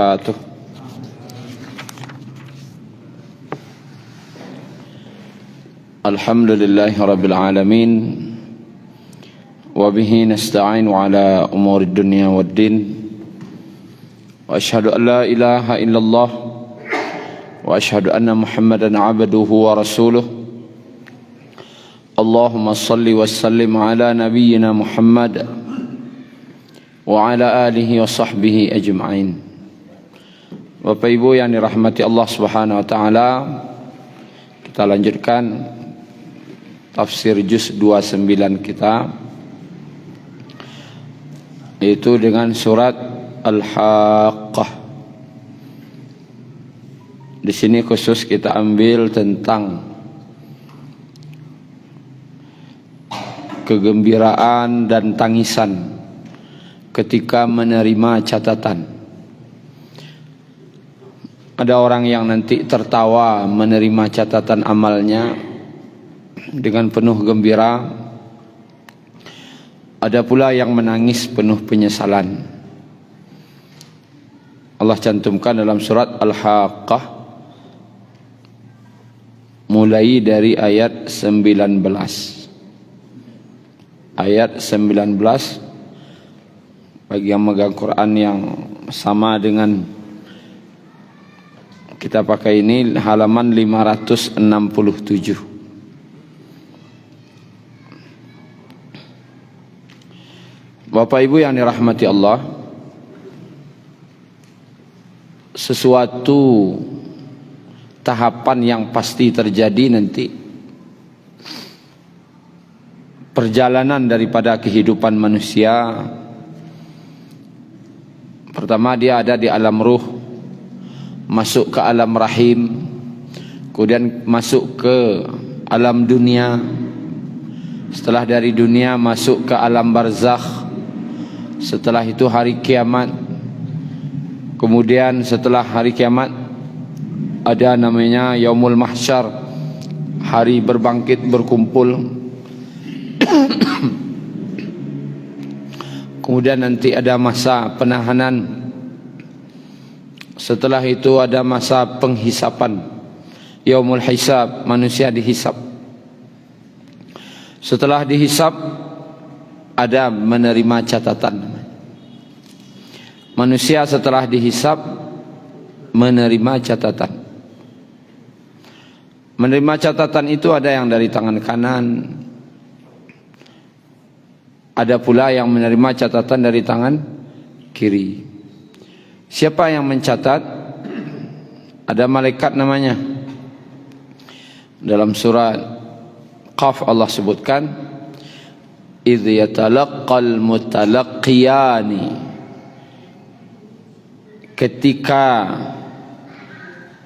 wabarakatuh. Alhamdulillahi rabbil alamin, wa bihi nasta'inu ala umuri dunya waddin, wa ashhadu an la ilaha illallah wa ashhadu anna muhammadan abduhu wa rasuluh. Allahumma salli wa sallim ala nabiyyina Muhammad wa ala alihi wa sahbihi ajma'in. Bapak Ibu yang dirahmati Allah Subhanahu wa taala, kita lanjutkan tafsir juz 29 kita, yaitu dengan surat Al-Haqqah. Di sini khusus kita ambil tentang kegembiraan dan tangisan ketika menerima catatan. Ada orang yang nanti tertawa menerima catatan amalnya dengan penuh gembira. Ada pula yang menangis penuh penyesalan. Allah cantumkan dalam surat Al-Haqqah mulai dari ayat 19. Ayat 19, bagi yang megang Quran yang sama dengan kita pakai ini, halaman 567. Bapak Ibu yang dirahmati Allah, sesuatu tahapan yang pasti terjadi nanti, perjalanan daripada kehidupan manusia. Pertama dia ada di alam ruh, masuk ke alam rahim, kemudian masuk ke alam dunia. Setelah dari dunia masuk ke alam barzakh. Setelah itu hari kiamat. Kemudian setelah hari kiamat ada namanya Yaumul Mahsyar, hari berbangkit berkumpul. Kemudian nanti ada masa penahanan. Setelah itu ada masa penghisapan, Yaumul Hisab, manusia dihisap. Setelah dihisap ada menerima catatan. Manusia setelah dihisap menerima catatan. Menerima catatan itu ada yang dari tangan kanan, ada pula yang menerima catatan dari tangan kiri. Siapa yang mencatat? Ada malaikat namanya. Dalam surat Qaf Allah sebutkan, idz yatalaqqal mutalaqqiyani, ketika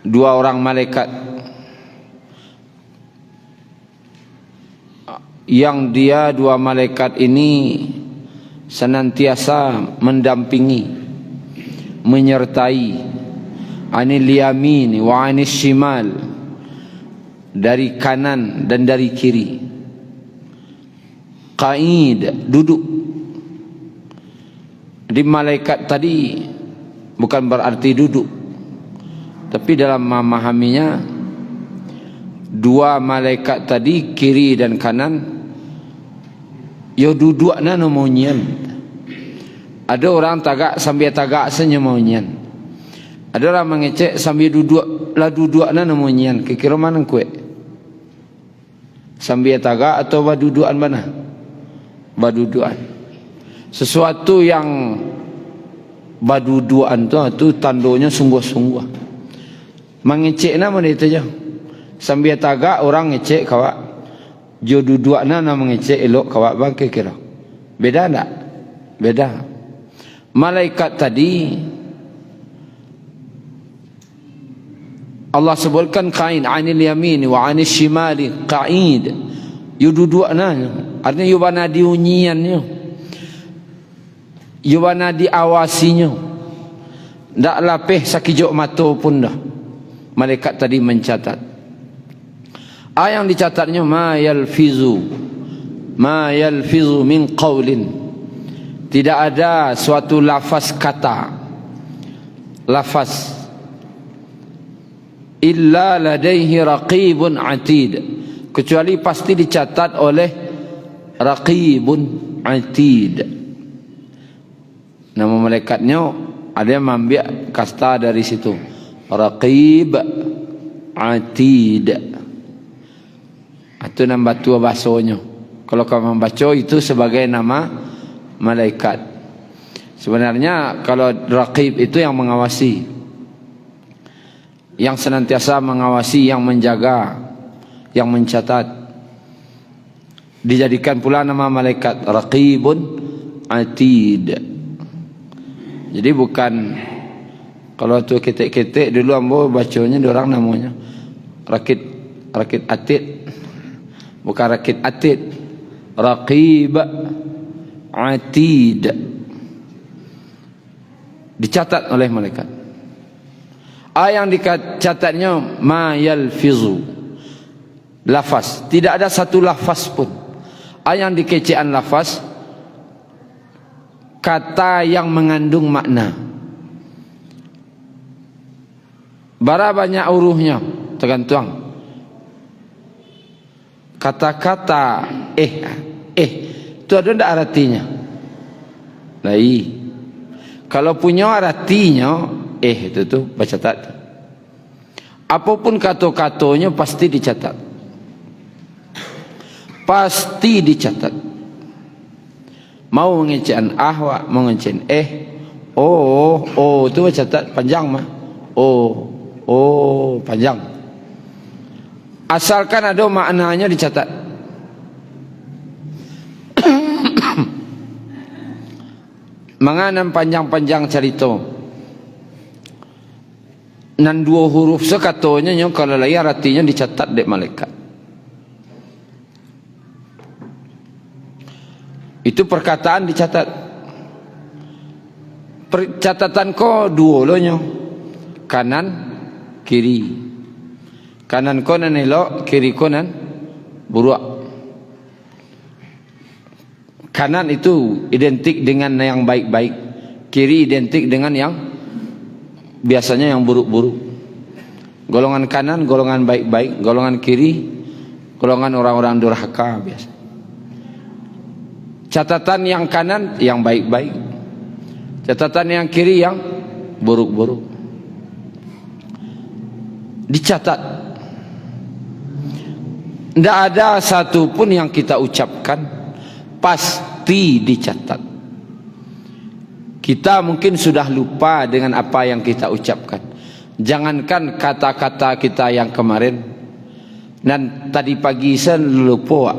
dua orang malaikat yang dia dua malaikat ini senantiasa mendampingi, menyertai, anil yamin wa anis shimal, dari kanan dan dari kiri. Qa'id, duduk. Di malaikat tadi bukan berarti duduk, tapi dalam memahaminya dua malaikat tadi kiri dan kanan yo dudukna nomonyan. Ada orang tagak sambil tagak senyemonyan. Ada orang mengecek sambil duduk lah dudukna nomonyan. Kira mana kue? Sambil tagak atau badudukan mana? Badudukan. Sesuatu yang badudukan tu tandonya sungguh-sungguh. Mengecek nama itu je. Sambil tagak orang ngecek kawak. Jo dudukna na mengecek elok kawak bang kira. Beda tak? Beda. Malaikat tadi Allah sebutkan qa'id anil yamin wa anil shimali, qa'id. Yu dudukna, artinya yu bana diunyiannya. Yu bana diawasinya. Ndak lapeh sakijok mato pun dah. Malaikat tadi mencatat. Yang dicatatnya ma yalfizu min qaulin, tidak ada suatu lafaz kata lafaz illa ladaihi raqibun atid, kecuali pasti dicatat oleh raqibun atid. Nama malaikatnya ada yang mengambil kasta dari situ, raqib atid. Itu nama tua bahasanya. Kalau kamu membaca itu sebagai nama malaikat. Sebenarnya kalau raqib itu yang mengawasi, yang senantiasa mengawasi, yang menjaga, yang mencatat. Dijadikan pula nama malaikat raqibun atid. Jadi bukan, kalau tu ketik-ketik dulu ambo bacanya orang namanya rakit atid. Bukan rakit atid, raqib atid. Dicatat oleh malaikat. Yang dicatatnya ma yalfizu, lafaz, tidak ada satu lafaz pun. Yang dikecean lafaz, kata yang mengandung makna. Bara banyak uruhnya, tergantung. Kata-kata itu ada ndak artinya? Lai. Kalau punya artinya itu tuh baca catat. Apapun kata-katanya pasti dicatat. Pasti dicatat. Mau mengecean ahwa, mau mengecean itu baca catat panjang mah. Panjang. Asalkan ada maknanya dicatat. Menganam panjang-panjang cerita. Nan dua huruf sekatonya kalau layar artinya dicatat dek malaikat. Itu perkataan dicatat. Catatan ko dua lo nyo. Kanan, kiri. Kanan konan elok, kiri konan buruk. Kanan itu identik dengan yang baik-baik, kiri identik dengan yang biasanya yang buruk-buruk. Golongan kanan golongan baik-baik, golongan kiri golongan orang-orang durhaka biasa. Catatan yang kanan yang baik-baik, catatan yang kiri yang buruk-buruk. Dicatat. Tidak ada satu pun yang kita ucapkan pasti dicatat. Kita mungkin sudah lupa dengan apa yang kita ucapkan. Jangankan kata-kata kita yang kemarin dan tadi pagi saya lupa.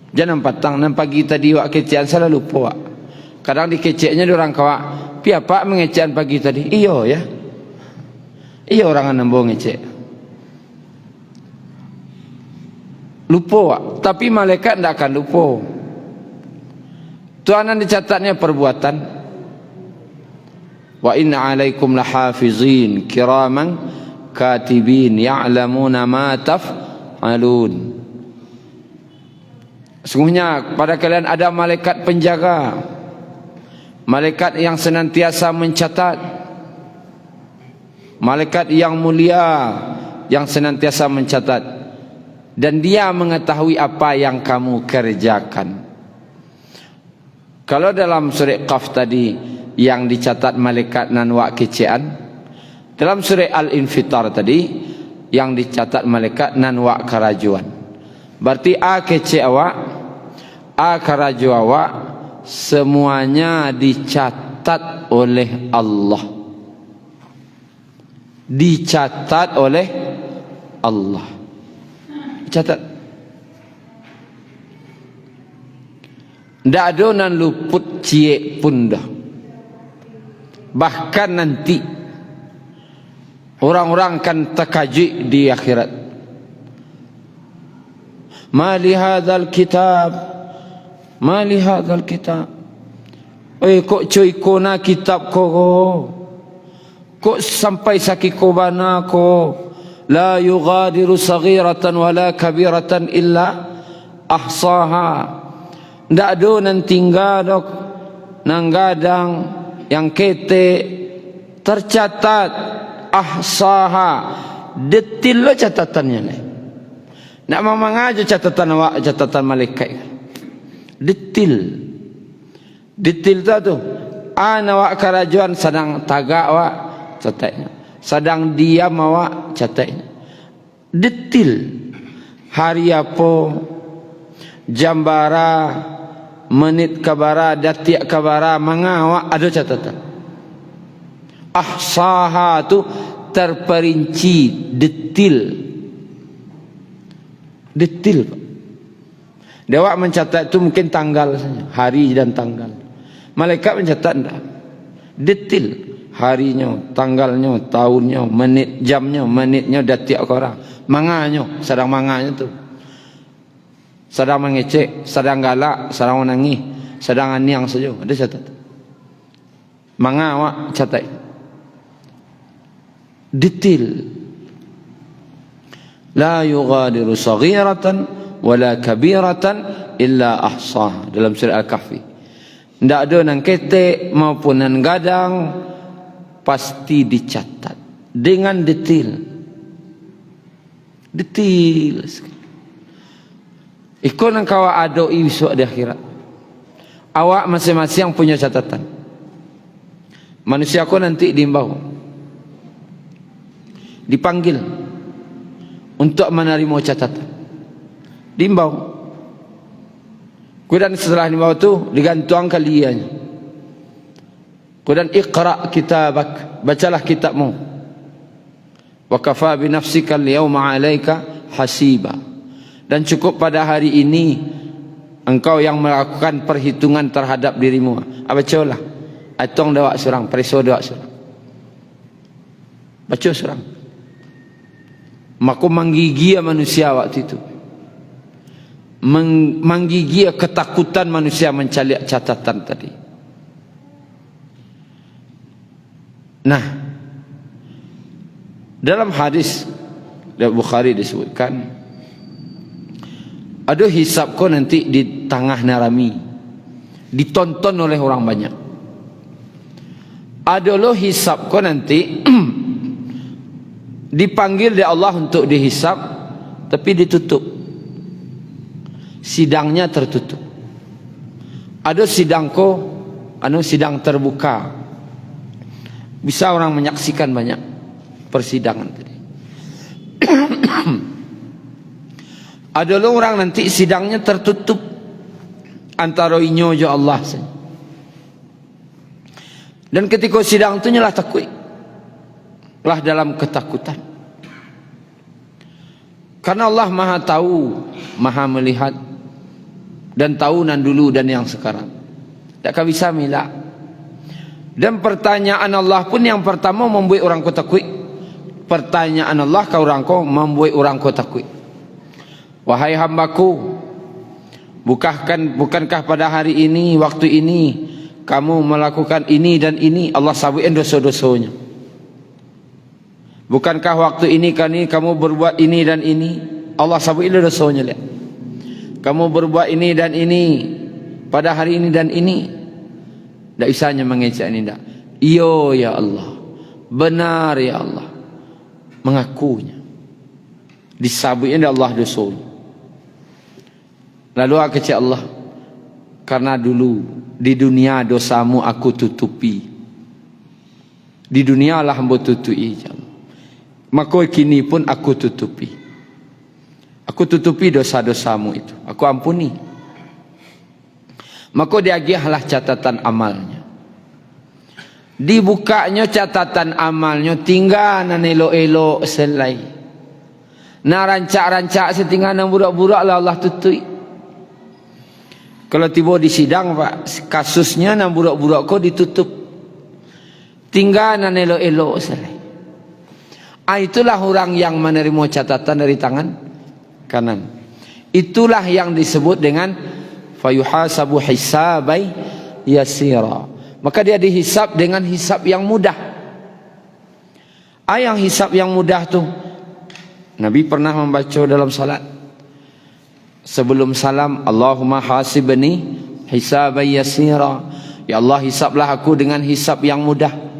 Jangan patang dan pagi tadi wak kecean saya lupa. Kadang dikeceknya orang kawak. Piapa mengecean pagi tadi? Iyo ya. Iyo orang nambah ngecek. Lupa, tapi malaikat tidak akan lupa. Tuhan dicatatnya perbuatan. Wa inna alaikum lahafizin kiraman katibin ya'lamuna ma taf'alun. Sungguhnya pada kalian ada malaikat penjaga, malaikat yang senantiasa mencatat, malaikat yang mulia yang senantiasa mencatat. Dan dia mengetahui apa yang kamu kerjakan. Kalau dalam surah Qaf tadi yang dicatat malaikat nan wak kecean, dalam surah Al-Infitar tadi yang dicatat malaikat nan wak kerajuan. Berarti kece awak, keraju awak semuanya dicatat oleh Allah. Dicatat oleh Allah. Catat. Tidak ada nan luput cie pun dah. Bahkan nanti orang-orang akan terkaji di akhirat. Ma li hadzal kitab, ma li hadzal kitab. Kok cuy kona kitab ko? Kok sampai sakit ko bana ko? La yughadiru saghiratan wala kabiratan illa ahsaha. Tidak ada nan tinggal dok, nang gadang yang kete tercatat, ahsaha, detil lo catatannya ni. Nak memang aja catatan awak, catatan malaikat. Detil. Detil tu awak kerajuan sedang tagak awak catatnya. Sedang diam awak catatnya. Detil. Hari apa, jam bara, menit kabara, detik kabara, awak ada catatan. Ahsaha tu terperinci, detil. Detil. Dewa mencatat itu mungkin tanggal saja, hari dan tanggal. Malaikat mencatat enggak. Detil. Harinya, tanggalnya, tahunnya, menit, jamnya, menitnya, detik orang. Manganya, sedang manganya tu. Sedang mengecek, sedang galak, sedang menangis, sedang aniang saja. Ada catat. Manga awak catat. Detil. La yughadiru saghiratan wala kabiratan illa ahsah. Dalam surah Al-Kahfi. Tidak ada nang ketek maupun nang gadang, pasti dicatat dengan detil. Detil sekali. Ikut nang kawa adoi besok di akhirat. Awak masing-masing punya catatan. Manusia aku nanti diimbau, dipanggil untuk menerima catatan. Diimbau. Kemudian setelah diimbau tu digantung kalian. Kemudian iqra kitabak, bacalah kitabmu. Wa kafa bi nafsika al-yawma 'alaika hasiba. Dan cukup pada hari ini engkau yang melakukan perhitungan terhadap dirimu. Bacalah. Atong dawak surang, preso dawak surang. Baca surang. Maka menggigil manusia waktu itu. Menggigil ketakutan manusia mencari catatan tadi. Nah, dalam hadis dari Bukhari disebutkan, ada hisab kau nanti di tengah narami, ditonton oleh orang banyak. Ada lo hisab kau nanti dipanggil oleh Allah untuk dihisab, tapi ditutup. Sidangnya tertutup. Ada sidang kau, sidang terbuka. Bisa orang menyaksikan banyak persidangan tadi. Ada orang nanti sidangnya tertutup, antara inyo je Allah saja. Dan ketika sidang itu nyalah takut, lah dalam ketakutan. Karena Allah Maha tahu, Maha melihat, dan tahu nan dulu dan yang sekarang. Tak bisa milak. Dan pertanyaan Allah pun yang pertama membuat orang kau takut. Pertanyaan Allah ke orang kau membuat orang kau takut. Wahai hambaku, bukankah pada hari ini, waktu ini kamu melakukan ini dan ini? Allah sabuin dosa-dosanya. Bukankah waktu ini kamu berbuat ini dan ini? Allah sabuin dosanya. Lihat. Kamu berbuat ini dan ini pada hari ini dan ini. Tak bisanya mengecek ini tak. Iyo ya Allah, benar ya Allah, mengakunya. Disabuin Allah dosa. Lalu aku kecek Allah, karena dulu di dunia dosamu aku tutupi. Di dunia lah hamba tutupi. Maka kini pun aku tutupi. Aku tutupi dosa-dosamu itu. Aku ampuni. Maka diagihlah catatan amalnya. Dibukanya catatan amalnya, tinggal nan elok-elok selai. Nak rancak-rancak setinggal nan burak-burak lah Allah tutup. Kalau tiba di sidang Pak, kasusnya nan burak-burak kau ditutup. Tinggal nan elok-elok selai. Itulah orang yang menerima catatan dari tangan kanan. Itulah yang disebut dengan fayuhasabu hisabai yasira. Maka dia dihisab dengan hisab yang mudah. Yang hisab yang mudah tu Nabi pernah membaca dalam salat. Sebelum salam, Allahumma hasibni hisabai yasira. Ya Allah, hisablah aku dengan hisab yang mudah.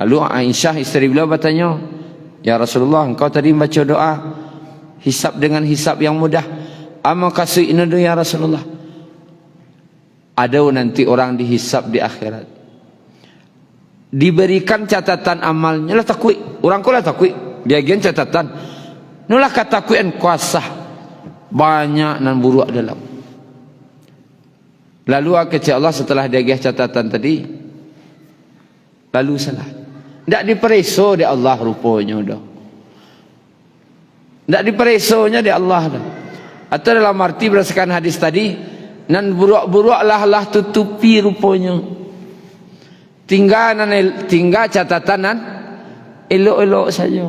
Lalu Aisyah isteri beliau bertanya, "Ya Rasulullah, engkau tadi baca doa hisab dengan hisab yang mudah. Ama kasih ini ya Rasulullah. Ada nanti orang dihisab di akhirat. Diberikan catatan amalnya lah takwi. Orang kau lah takwi. Bagian catatan. Nulah kata takwian kuasa. Banyak nan buruk dalam. Lalu kecil Allah setelah dia catatan tadi, lalu salah. Tak dipereso di Allah rupanya dah. Tak diperesonya di Allah dah. Atau dalam arti berdasarkan hadis tadi, nan buruk-buruk lah tutupi rupanya. Tinggal catatan nan elok-elok saja.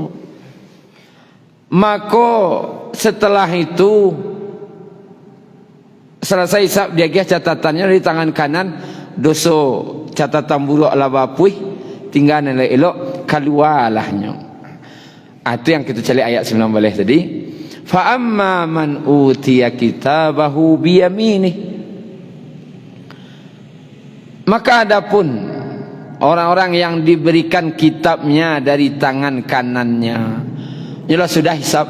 Maka setelah itu selesai hisab, dia catatannya di tangan kanan, dosa catatan buruk lah bapuih, tinggal nilai elok keluarlahnya. Itu yang kita cari ayat 19 tadi. Fa amma man utiya kitabahu biyaminih, maka adapun orang-orang yang diberikan kitabnya dari tangan kanannya, ialah sudah hisab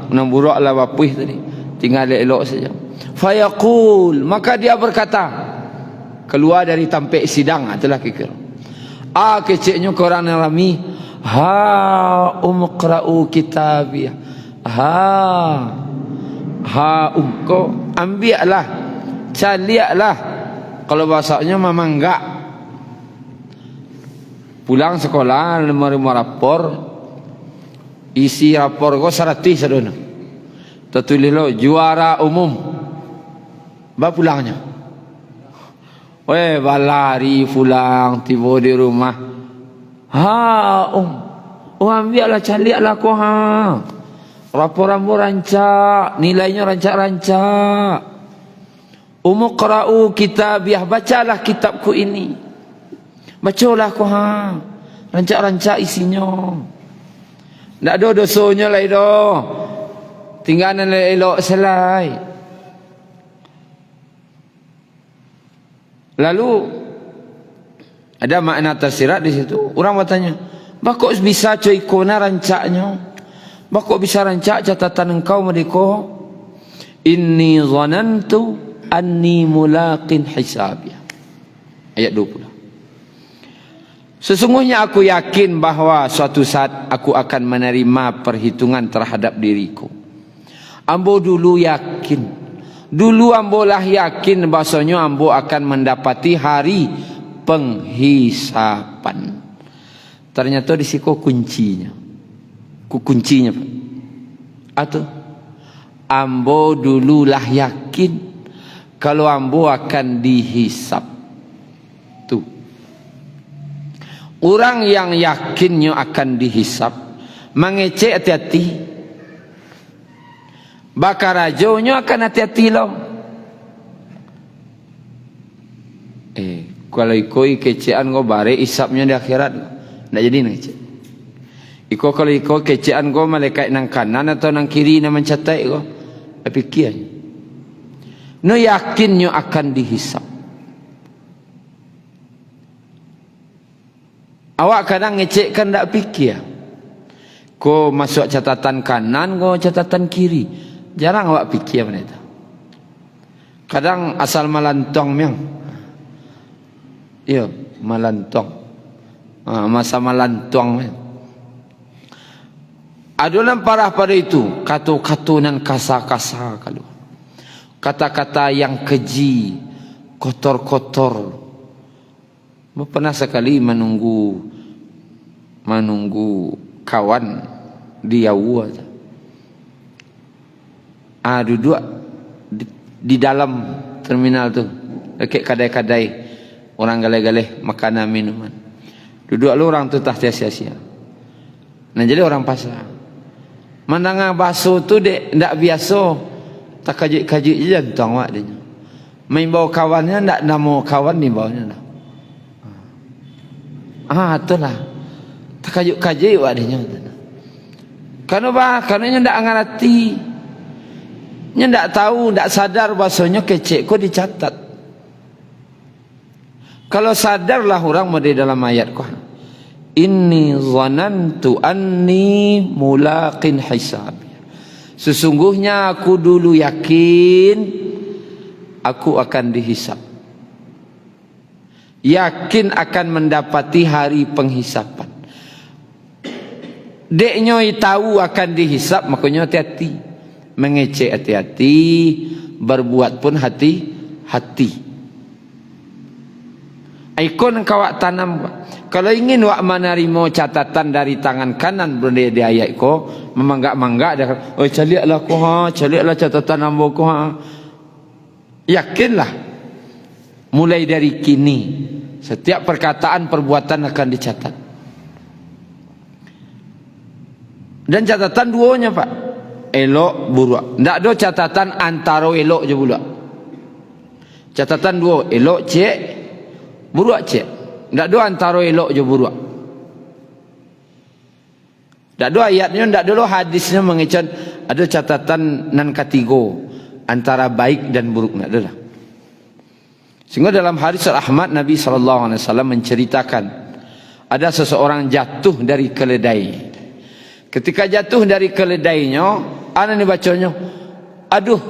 enam buruk lah bapuih tadi, tinggal elok saja. Fayaqul, maka dia berkata keluar dari tampik sidang, itulah kikir. Keciknya korang nalami, ha umqra'u kitabiyah. Kau ambillah, caliaklah. Kalau bahasanya memang enggak. Pulang sekolah menerima rapor, isi rapor kau 100 sadona. Tertulis lo juara umum. Ba pulangnya. Balari pulang tiba di rumah. Ambillah caliaklah kau Rapor-rapor rancak, nilainya rancak-rancak. Umqra'u kitabiyah, bacalah kitabku ini. Bacalah kau rancak-rancak isinya. Tak ada dosanya lah itu. Tinggalan elok selai. Lalu ada makna tersirat di situ. Orang bertanya, "Bakok bisa cuy kona rancaknya? Bakok bisa rancak catatan engkau mereka? Inni zanantu anni mulaqin hisabiyah." Ayat 20. Sesungguhnya aku yakin bahawa suatu saat aku akan menerima perhitungan terhadap diriku. Ambo dulu yakin. Dulu ambo lah yakin bahasanya ambo akan mendapati hari penghisapan. Ternyata di situ kuncinya. Kuncinya Pak. Atau ambo dululah yakin kalau ambo akan dihisap. Tuh. Orang yang yakinnya akan dihisap, mengecek hati-hati. Bakar rajonya akan hati-hati loh. Kalau ikoi kecean go bare hisapnya di akhirat, ndak jadi ngecek. Iko kalau iko kecean go malaikat nang kanan atau nang kiri na mencatat go, pikirnya. No yakinnya akan dihisap. Awak kadang ngecek kan tak fikir. Ko masuk catatan kanan, ko catatan kiri. Jarang awak fikir mana itu. Kadang asal malantong memang. Ya, malantong. Masa malantong memang. Adulan parah pada itu, kata-katunan kasar-kasar kalau. Kata-kata yang keji, kotor-kotor. Pernah sekali menunggu kawan di Yawa. Duduk di dalam terminal tu, dekat kadai-kadai orang galai-galai makanan minuman. Duduk lu orang tu tak sia-sia. Nah jadi orang pasar. Menangah baso tu dek ndak biasa, tak kaji-kaji je jantung awak dia. Main bawa kawannya ndak nama kawan ni bawanya dah. Itulah. Tak kaji-kaji awak dia. Karena ndak ngerti. Nya ndak tahu, ndak sadar bahasanya kecek kok dicatat. Kalau sadarlah orang mau di dalam ayat kau. Inni zanantu anni mulaqin hisab. Sesungguhnya aku dulu yakin aku akan dihisab. Yakin akan mendapati hari penghisapan. Deknya tahu akan dihisab, makanya hati-hati. Mengecek hati-hati, berbuat pun hati-hati. Ikon kawak tanam. Kalau ingin wak menerima catatan dari tangan kanan benda di ayat ko, memanggak-manggak dia, "Oh, caliaklah ko ha, caliaklah catatan ambo ko ha." Yakinlah mulai dari kini setiap perkataan perbuatan akan dicatat. Dan catatan duanya, Pak. Elok buruk. Tidak ada catatan antara elok je pula. Catatan dua, elok cek, buruk cek. Tak ada antara elok je buruk. Tak ada ayatnya, tak ada hadisnya mengecek ada catatan nan katigo antara baik dan buruk, tak ada. Sehingga dalam hadis Ahmad Nabi SAW menceritakan ada seseorang jatuh dari keledai. Ketika jatuh dari keledainya, ana ni bacanya, aduh.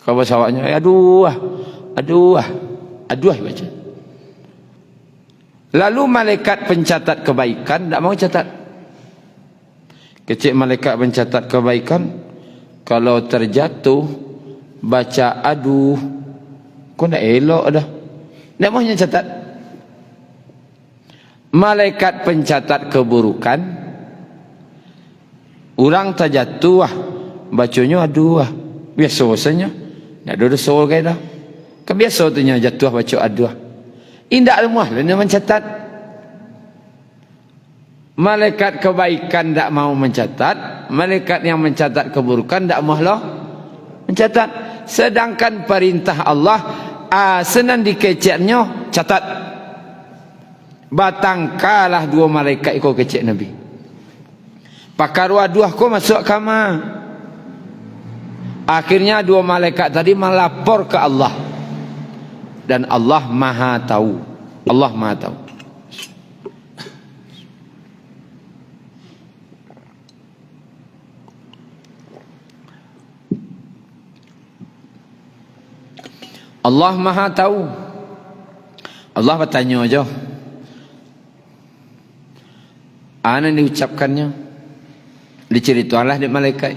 Kalau bahasa awaknya, aduh, aduh, aduh baca. Lalu malaikat pencatat kebaikan tak mau catat. Kecil malaikat pencatat kebaikan, kalau terjatuh baca aduh, kau nak elok dah. Tak maunya catat. Malaikat pencatat keburukan, orang terjatuh bacanya aduh biasa-biasanya. Tak ada dosa orang dah. Kan biasa tu jatuh baca aduh. Indak lemah dia mencatat. Malaikat kebaikan tak mau mencatat, malaikat yang mencatat keburukan tak maulah mencatat. Sedangkan perintah Allah senang dikeceknya catat. Batangkalah dua malaikat ikut kecek Nabi. Pakar waduh ko masuk kamar. Akhirnya dua malaikat tadi melapor ke Allah. Dan Allah Maha tahu. Allah Maha tahu. Allah Maha tahu. Allah bertanya aja. Ana diucapkannya, diceritakanlah di malaikat.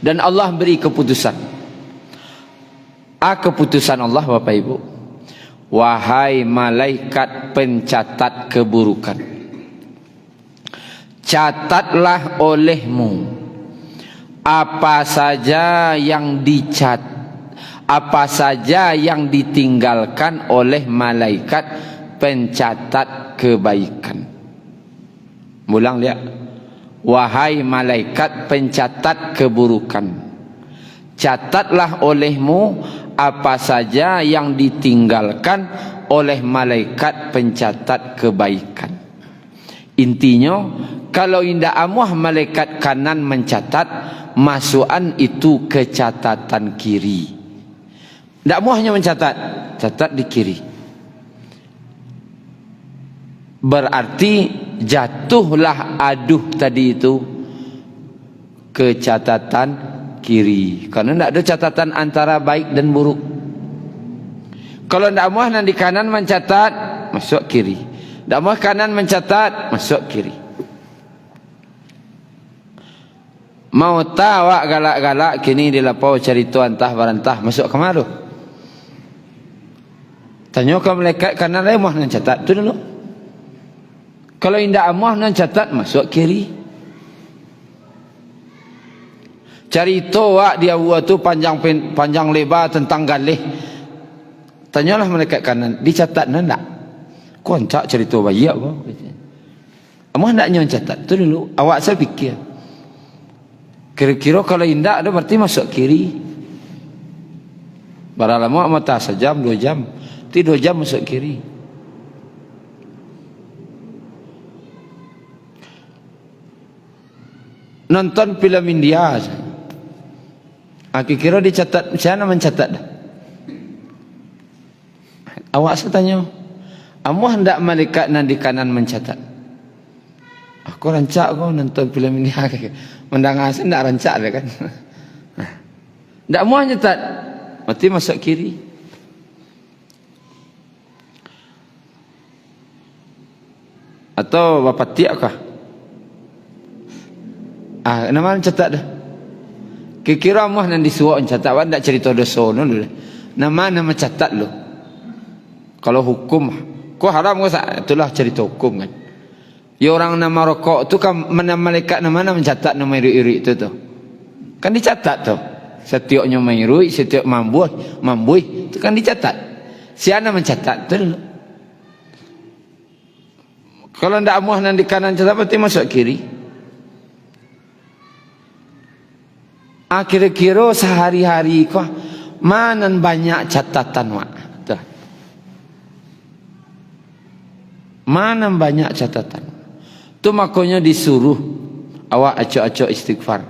Dan Allah beri keputusan. Keputusan Allah Bapak Ibu, wahai malaikat pencatat keburukan, catatlah olehmu apa saja yang dicat, apa saja yang ditinggalkan oleh malaikat pencatat kebaikan. Mulang lihat, wahai malaikat pencatat keburukan, catatlah olehmu apa saja yang ditinggalkan oleh malaikat pencatat kebaikan. Intinya, kalau indah amuah malaikat kanan mencatat, masukan itu ke catatan kiri. Tak muahnya mencatat, catat di kiri. Berarti jatuhlah aduh tadi itu ke catatan kiri, karena tidak ada catatan antara baik dan buruk. Kalau tidak muah nanti kanan mencatat, masuk kiri. Tidak muah kanan mencatat, masuk kiri. Mau tahu galak-galak kini dilapau cari tuan tah barantah masuk ke mana? Tanya ke malaikat kanan muah mencatat tu dulu. Kalau tidak muah mencatat, masuk kiri. Cerita wak dia buat tu panjang lebar tentang galih. Tanyalah malaikat kanan, dicatat nak? Koncak cerita bayi apa? Amah naknya catat tu dulu. Awak saya fikir. Kira-kira kalau indak ada berarti masuk kiri. Barang lama mata sejam 2 jam. Ti 2 jam masuk kiri. Nonton film India. Aku kira dicatat, siapa mencatat dah. Awak saya tanya, Amuh hendak malaikat nan di kanan mencatat. Aku rancak kau nonton filem ini. Mendangar saya hendak rancak dia kan. Hendak muah nyetat. Mati masuk kiri. Atau bapak tiak kah? Nama mencatat dah. Kira-kira muah nan disuruh mencatat. Wan tak cerita dosa dulu. Nama mencatat lo. Kalau hukum, kau haram kau sah. Itulah cerita hukum kan. Ya orang nama rokok tu kan mana malaikat nama mencatat nama iri-iri itu tu. Kan dicatat tu. Setiapnya mairui, setiap mambui itu kan dicatat. Siapa mencatat tu dulu. Kalau ndak muah nan di kanan catat berarti masuk kiri. Kira-kira sehari-hari kau mana banyak catatan wak. Tu. Mana banyak catatan. Tu makanya disuruh awak acok-acok istighfar.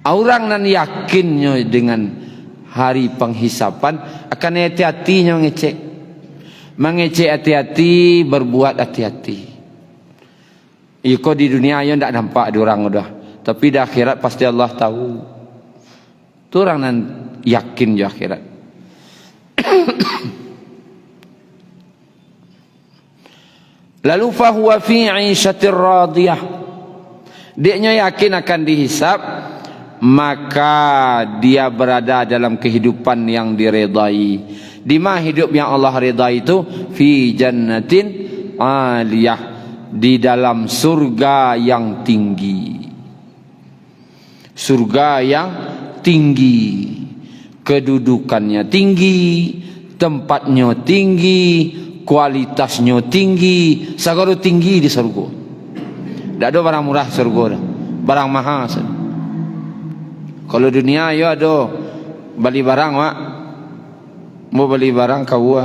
Orang nan yakinnya dengan hari penghisapan akan hati-hatinya ngecek. Mengecek hati-hati, berbuat hati-hati. Iko di dunia ayo ndak nampak ada orang udah, tapi di akhirat pasti Allah tahu. Tu orang nan yakin di akhirat. Lalu fahuwa fi 'ishatir radiyah. Dia yakin akan dihisab, maka dia berada dalam kehidupan yang diredai. Di mana hidup yang Allah redai itu? Fi jannatin 'aliyah, di dalam surga yang tinggi. Surga yang tinggi, kedudukannya tinggi, tempatnya tinggi, kualitasnya tinggi, segala tinggi di surga. Tak ada barang murah surga dah. Barang mahal. Kalau dunia ya ada beli barang wak. Mau beli barang kau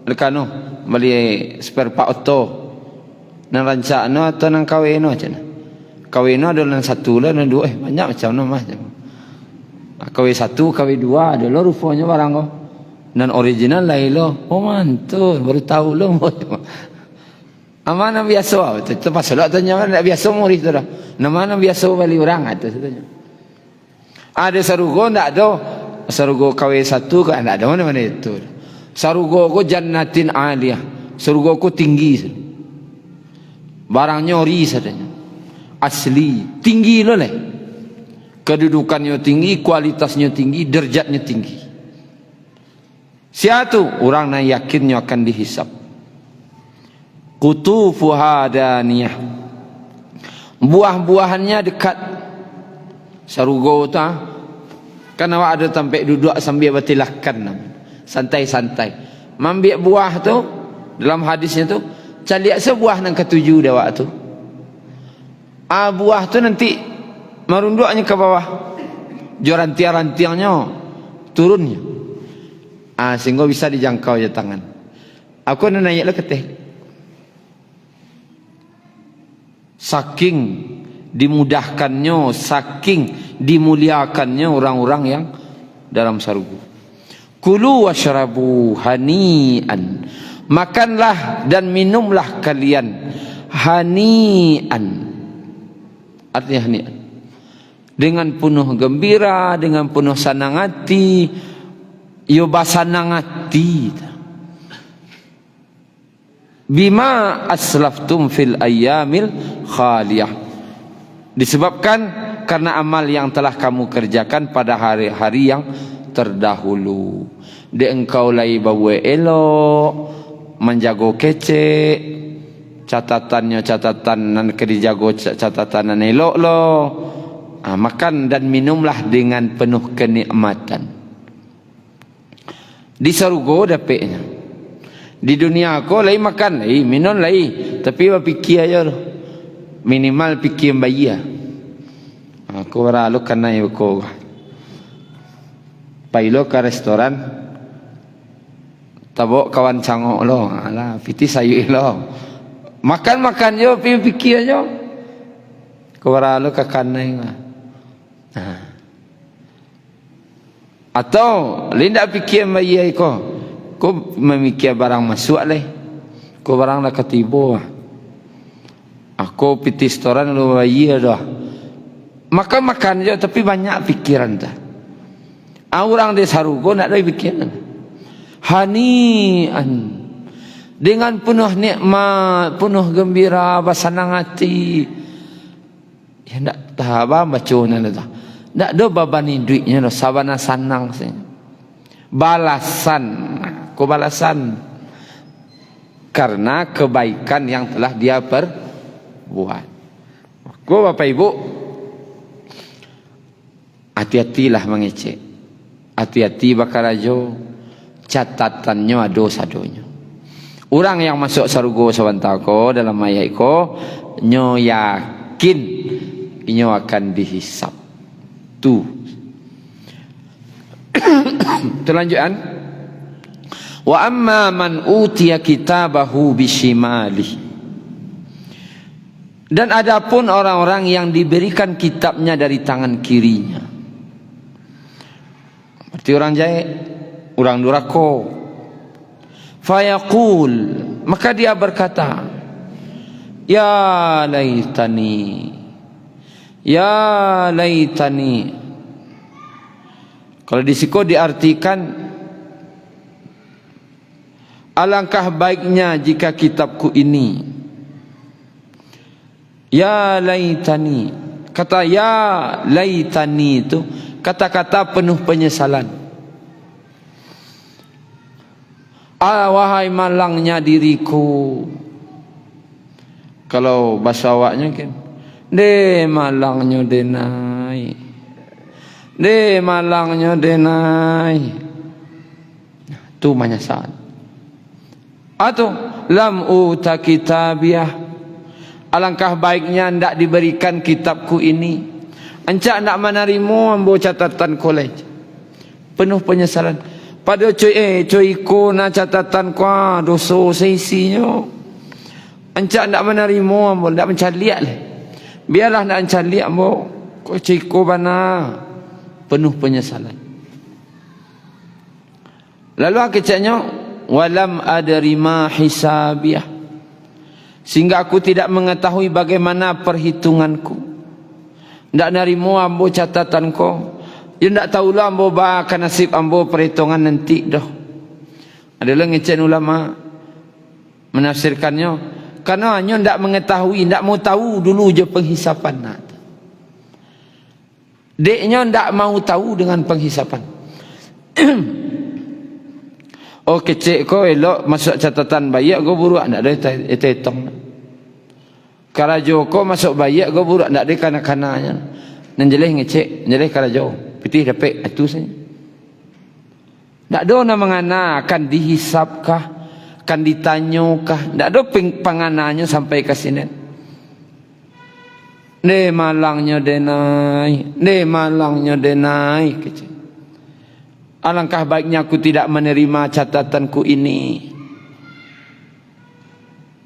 lekano beli spare part auto. Nang rancak no atau nang kawin no macam. Kawin no ada nang satu lah nang dua banyak macam no mah. Kawin satu, kawin dua ada lo rupanya barang kau. Dan original lain lo. Oh mantul, baru tahu lo. Mana biasa? Itu pas lo tanya mana biasa murid tu dah. Nama biasa beli orang itu tanya. Ada sarugo ndak ada. Sarugo KW 1 kan ndak ada mana itu. Sarugo ko jannatin aliyah. Sarugo ko tinggi. Barangnya ori sadanya. Asli, tinggi lo leh. Kedudukannya tinggi, kualitasnya tinggi, derajatnya tinggi. Siapa tu? Orang yang yakinnya akan dihisap. Qutufuha daniyah. Buah-buahannya dekat. Sarugo ta. Kan awak ada tempat duduk sambil bertilakan. Santai-santai. Mambil buah tu, dalam hadisnya tu, caliak sebuah nang ketujuh dah awak tu. Buah tu nanti merunduknya ke bawah. Rantiang-rantiangnya turunnya. Sehingga bisa dijangkau je tangan. Aku nak naik lah ketih. Saking dimudahkannya, saking dimuliakannya orang-orang yang dalam surga. Kulu washrabu hani'an. Makanlah dan minumlah kalian hani'an. Artinya hani'an. Dengan penuh gembira, dengan penuh senang hati. Yo basanang hati. Bima aslaftum fil ayyamil khaliyah. Disebabkan karena amal yang telah kamu kerjakan pada hari-hari yang terdahulu. Di engkau lai bawa elok, menjago kece, catatannya catatan nan kedijago catatan nan elok lo. Makan dan minumlah dengan penuh kenikmatan. Di surga dapatnya. Di dunia aku lain makan, lain minum lain, tapi fikir aja loh. Minimal fikir bayi. Aku beralu kena aku. Pailo ke restoran, tabok kawan cangok lo, alah piti sayu lo. Makan jo, fikir aja. Aku beralu ke kena. Atau linda fikir bayi aku. Ko memikir barang masuk leh. Ko barang nak ketibo. Aku piti restoran lu bayi dah. Makan je tapi banyak pikiran dah. Orang di Sarugo nak ada pikiran. Hanian. Dengan penuh nikmat, penuh gembira, bersenang hati. Ya nak tahu baca nana dah. Nak do babani duitnya dah sabana sanang sih. Balasan, ko balasan karena kebaikan yang telah dia perbuat. Ko Bapak Ibu, hati-hatilah mengecek. Hati-hati bakarajo, catatannya dosa-donya. Orang yang masuk surga sawantako dalam ayat ko nyo yakin nyo akan dihisap. Tu. Terlanjutan. Wa amma man utiya kitabahu bishimali. Dan adapun orang-orang yang diberikan kitabnya dari tangan kirinya. Seperti orang jahil, orang durako. Fayaqul, maka dia berkata, ya laitani, ya laitani. Kalau di siko diartikan, alangkah baiknya jika kitabku ini. Ya laitani, kata ya laitani itu kata-kata penuh penyesalan. Wahai malangnya diriku. Kalau bahasa awaknya kan, de malangnya denai, de malangnya denai. Tu menyesal. Atau lam uta kitabiah, alangkah baiknya ndak diberikan kitabku ini. Encak nak menerima ambo catatan kolej. Penuh penyesalan. Pada cuy ko na catatan ko dosa seisinya. Encak ndak menerima ambo, ndak mencaliak lah. Biarlah ndak mencaliak ambo. Ko cuy ko bana. Penuh penyesalan. Lalu akhirnya walam adri ma hisabiah. Sehingga aku tidak mengetahui bagaimana perhitunganku. Ndak nerimo ambo catatan ko. Ya ndak tahulah ambo akan nasib ambo perhitungan nanti dah. Adalah ngecen ulama menafsirkannya karena hanya ndak mengetahui, ndak mau tahu dulu je penghisapan. Deknya ndak mau tahu dengan penghisapan. Oh kecek ko elok masuk catatan bayak go buruk ndak ada etong. Karajo ko masuk bayak go buruk ndak ada kanak-kanaknya. Nan jeleh ngecek, jeleh karajo. Pitih dapat itu saja. Tak ada nak mengana akan dihisapkah, akan ditanyokah. Tak ada pengananya sampai ke sini. Ne malangnya denai, ne malangnya denai. Alangkah baiknya aku tidak menerima catatanku ini,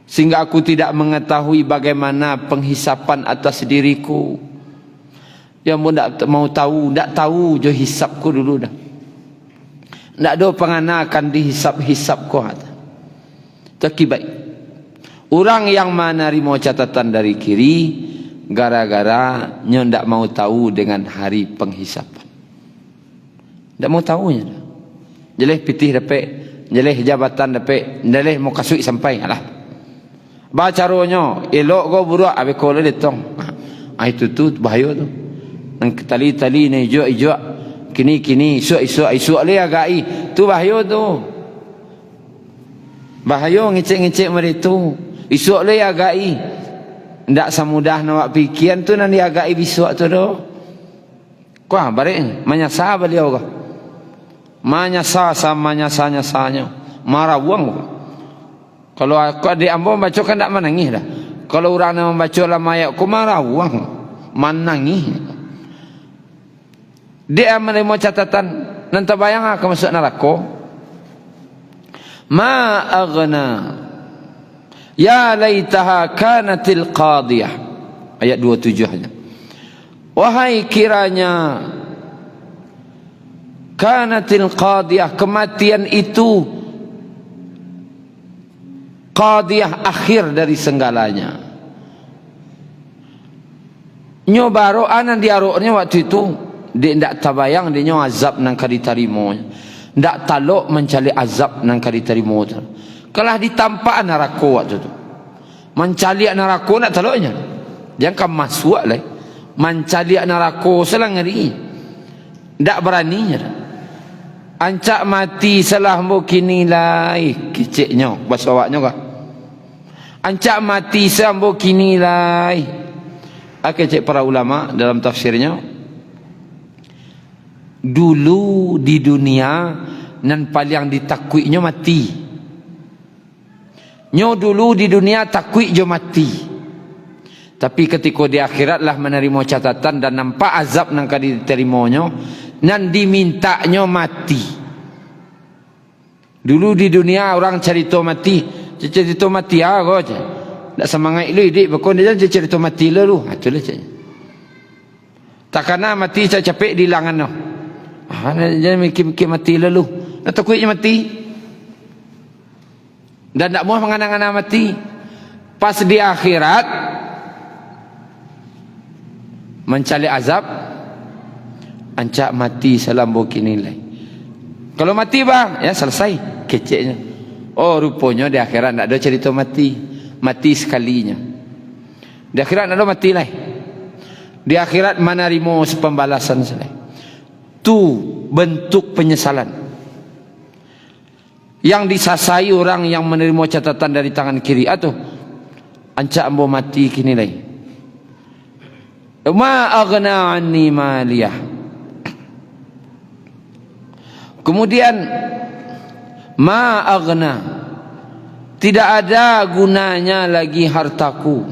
sehingga aku tidak mengetahui bagaimana penghisapan atas diriku. Yang pun tak mau tahu, tak tahu je hisapku dulu dah. Tak ada pengana akan dihisap-hisap ko. Tapi baik. Orang yang menerima catatan dari kiri, gara-gara nyo tak mau tahu dengan hari penghisapan. Tak mau tahunya dah. Jeleh pitih dapat, jeleh jabatan dapat, jeleh mau kasui sampai. Alah. Bacaronyo, elok go buruk, abe ko le detong. Itu tu bahaya tu. Tali-tali ni ijo-ijo kini isu le agai tu bahaya tu. Bahaya ngecek-ngecek mereka isu le agai ndak semudah nak pikiran tu nan dia agai besok tu doh. Kuah bareng menyasa beliau kah? Menyasa sama nyasa-nyasanya marah uang. Kalau aku adik ambo baca kan ndak menangis dah. Kalau orang yang membaca dalam ayat ku marah uang menangis. Dia menerima catatan nanti bayang akan masuk neraka. Ma aghna ya laitaha kanatil qadiyah. Ayat 27 hanya. Wahai kiranya kanatil qadiyah, kematian itu qadiyah akhir dari segalanya. Nyo baro anan diaroknya waktu itu dia ndak tabayang dia nyo azab nang kaditarimo, ndak talok mencari azab nang kaditarimo tu. Kalah ditampak neraka waktu tu, mencari neraka nak taloknya, jangan masuk lah, mencari neraka selang ngeri, ndak beraninya. Ancak mati salah mo kinilai kiciknya bahasa awaknya kah? Ancak mati sambo kinilai. Cek para ulama dalam tafsirnya, dulu di dunia nan paling ditakwiknya mati. Nyo dulu di dunia takwik jo mati. Tapi ketika di akhirat lah menerima catatan dan nampak azab nang diterimanya, nan dimintaknya mati. Dulu di dunia orang cerita mati, cerita mati kau je. Tak semangat lu dik bakon dia cerita mati lu. Itulah cakap. Takana mati saya capek di langan no. Jangan mikir-mikir mati lu. Nak takutnya mati. Dan tak mau menganang-anang mati. Pas di akhirat mencari azab, ancak mati salam boki nilai. Kalau mati bang, ya selesai keceknya. Oh rupanya di akhirat tak ada cerita mati. Mati sekalinya. Di akhirat ada mati lah. Di akhirat menerima pembalasan selai. Tu bentuk penyesalan yang disasai orang yang menerima catatan dari tangan kiri. Atau ancak ambo mati kini lagi. Ma aghna anni maliyah. Kemudian ma aghna, tidak ada gunanya lagi hartaku.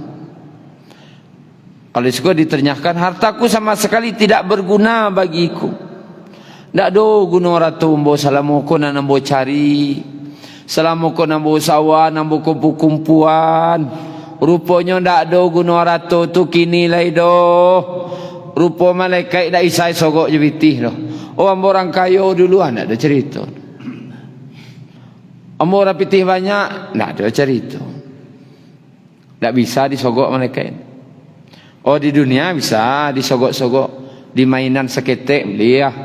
Kalau suka diternyahkan, hartaku sama sekali tidak berguna bagiku. Tak ada guna ratu mbo salamuko na nambo cari, salamuko nambo sawan, nambo kumpu-kumpuan. Rupanya tak ada guna ratu tu kini lai do. Rupa malaikat dak isai sogok je bitih do. Oh ambo orang kayo duluan tak ada cerita. Ambo orang pitih banyak, tak ada cerita. Tak bisa disogok malaikat. Oh di dunia bisa disogok-sogok, di mainan seketek beliah.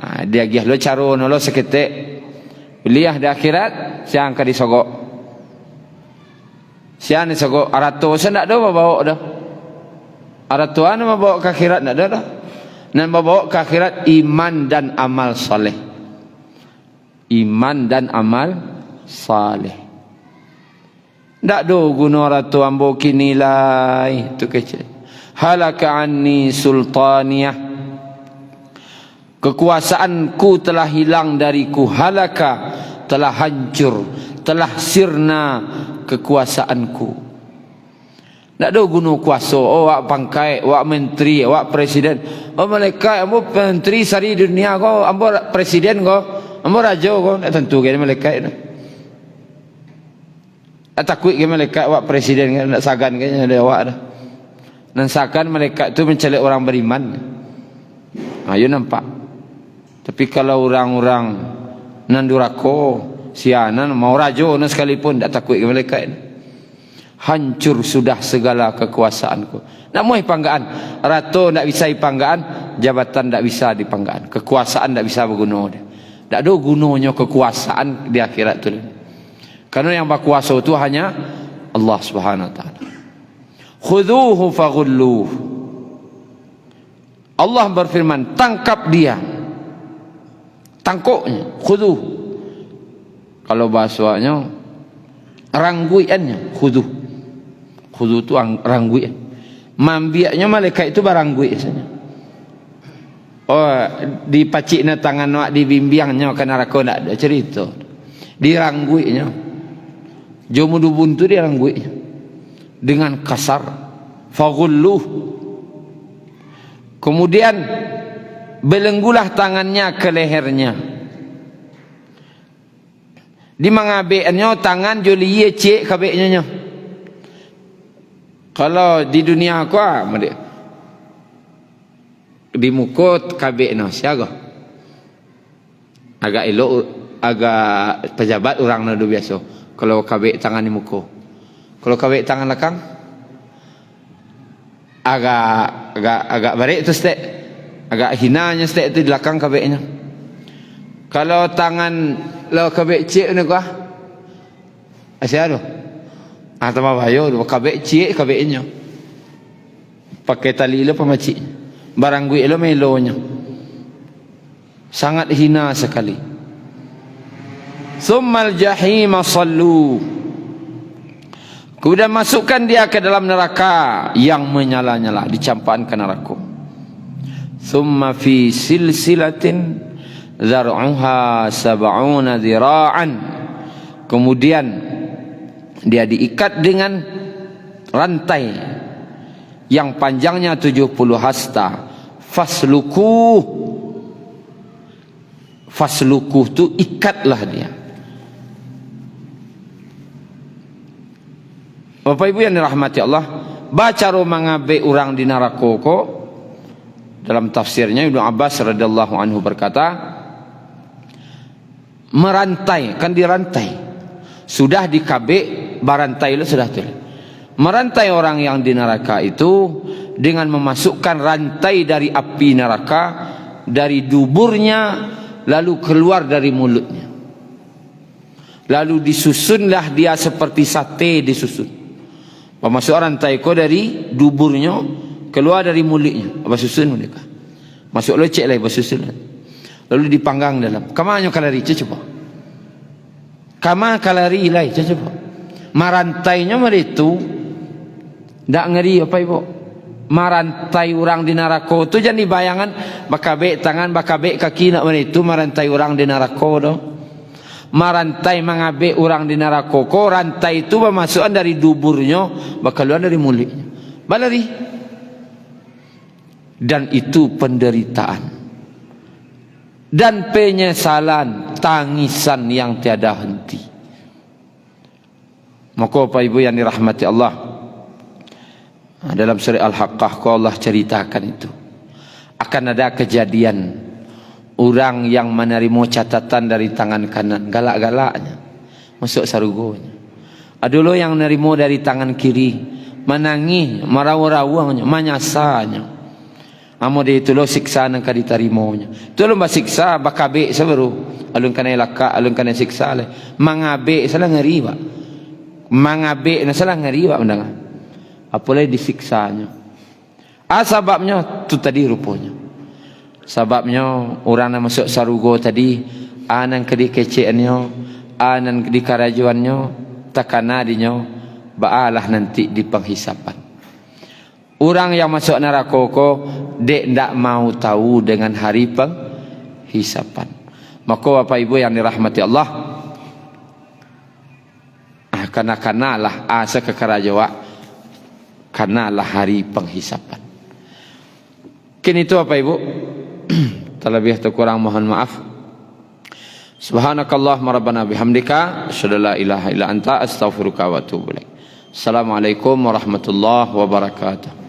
Dia gih lo caro lo seketek beliah. Di akhirat siang ka disogok. Siang disogok arato saya tak ada bawa dah. Aratuan bawa ke akhirat tak ada dah. Nan bawa ke akhirat iman dan amal soleh. Iman dan amal saleh. Tak ada guna ratu ambo kinilai. Itu kecil. Halaka anni sultaniyah. Kekuasaanku telah hilang dariku. Halaka, telah hancur, telah sirna kekuasaanku. Tak ada guna kuasa. Oh wak pangkai, wak menteri, wak presiden. Oh malaikat ambo menteri sari dunia kau, ambo presiden kau, ambo raja kau. Tak tentu kan malaikat itu. Takut ke malaikat wak presiden kan, nak sagan kan ada awak dah. Dan sakan malaikat tu mencari orang beriman. You nampak. Tapi kalau orang-orang nandurako, sianan mau raja na sekalipun tak takut ke malaikat. Hancur sudah segala kekuasaanku. Nak mau panggaan, ratu tak bisa panggaan, jabatan tak bisa dipanggaan, kekuasaan tak bisa berguna dia. Tak ada gunanya kekuasaan di akhirat tu. Karena yang berkuasa itu hanya Allah Subhanahu wa taala. Khudhuhu faghulluh. Allah berfirman, tangkap dia. Tangkuknya, khudhuh. Kalau bahasanya rangguiannya, khudhuh. Khudhuh itu rangguian. Mambiaknya malaikat itu baranggui saja. Oh, dipacikna tangan wak dibimbiangnya kana rako ndak ada cerita. Dirangguinya. Jomudu buntu dia ranggui dengan kasar. Faghulluh. Kemudian belenggulah tangannya ke lehernya. Di mangabeknya tangan joliye cek kabeknya. Kalau di dunia aku di mukut kabeknya siaga. Agak elok, agak pejabat orang nado biasa. Kalau kabik tangan di muka. Kalau kabik tangan belakang, agak barik tu stek. Agak hinanya stek tu di belakang kabiknya. Kalau tangan lo kabik cik ni kah? Asyik tu. Tambah bayo tu kabik cik kabiknya. Pakai tali lo pemacik. Barang gue lo melonya. Sangat hina sekali. Tsummal jahim sallu. Kemudian masukkan dia ke dalam neraka yang menyala-nyala, dicampakkan ke neraka. Tsumma fi silsilatin zar'uha sab'una dhira'an. Kemudian dia diikat dengan rantai yang panjangnya 70 hasta. Fasluku tu ikatlah dia. Bapak Ibu yang dirahmati Allah, baca mengabe orang di neraka ko. Dalam tafsirnya Ibnu Abbas radhiyallahu anhu berkata, merantai, kan dirantai. Sudah dikabik, barantai lo sudah tulis. Merantai orang yang di neraka itu dengan memasukkan rantai dari api neraka dari duburnya, lalu keluar dari mulutnya. Lalu disusunlah dia seperti sate disusun. Masuk rantai ko dari duburnya, keluar dari mulutnya. Apa susun mereka? Masuk lecek lah, apa susun. Lalu dipanggang dalam. Kamanya kalari, coba. Kama kalari lah, coba. Marantainya itu, tak ngeri apa ibu? Marantai orang di neraka tu jangan dibayangan bakabek tangan, bakabek kaki nak itu marantai orang di neraka tu. Marantai mengabek orang di neraka ko, rantai itu bermasukan dari duburnya, bakal keluar dari mulutnya. Balari. Dan itu penderitaan dan penyesalan, tangisan yang tiada henti. Maka Bapak Ibu yang dirahmati Allah, dalam surah Al-Haqqah Allah ceritakan itu akan ada kejadian orang yang menerima catatan dari tangan kanan, galak-galaknya masuk sarugonya. Ada lo yang menerima dari tangan kiri, menangis, merawa-rawangnya, menyasanya. Amo dia itu lo siksa yang kadi tarimanya. Itu lo siksa bakabek seberu. Alun kana laka, alun kana siksa le. Mangabek salah ngeri pak. Mangabek na salah ngeri pak mendengar. Apalagi disiksanya. Sebabnya tu tadi rupanya. Sebabnya orang yang masuk sarugo tadi, anan kedi keceannya, anan kedi karajuannya, takanadinya, baalah nanti di penghisapan. Orang yang masuk neraka ko, dek ndak mau tahu dengan hari penghisapan. Maka Bapak Ibu yang dirahmati Allah, kanalah asa kekarajawak, kanalah hari penghisapan. Kini itu Bapak Ibu. Terlebih atau kurang mohon maaf. Subhanakallahumma rabbana bihamdika asyhadu an la ilaha illa anta astaghfiruka wa atubu ilaik. Assalamualaikum warahmatullahi wabarakatuh.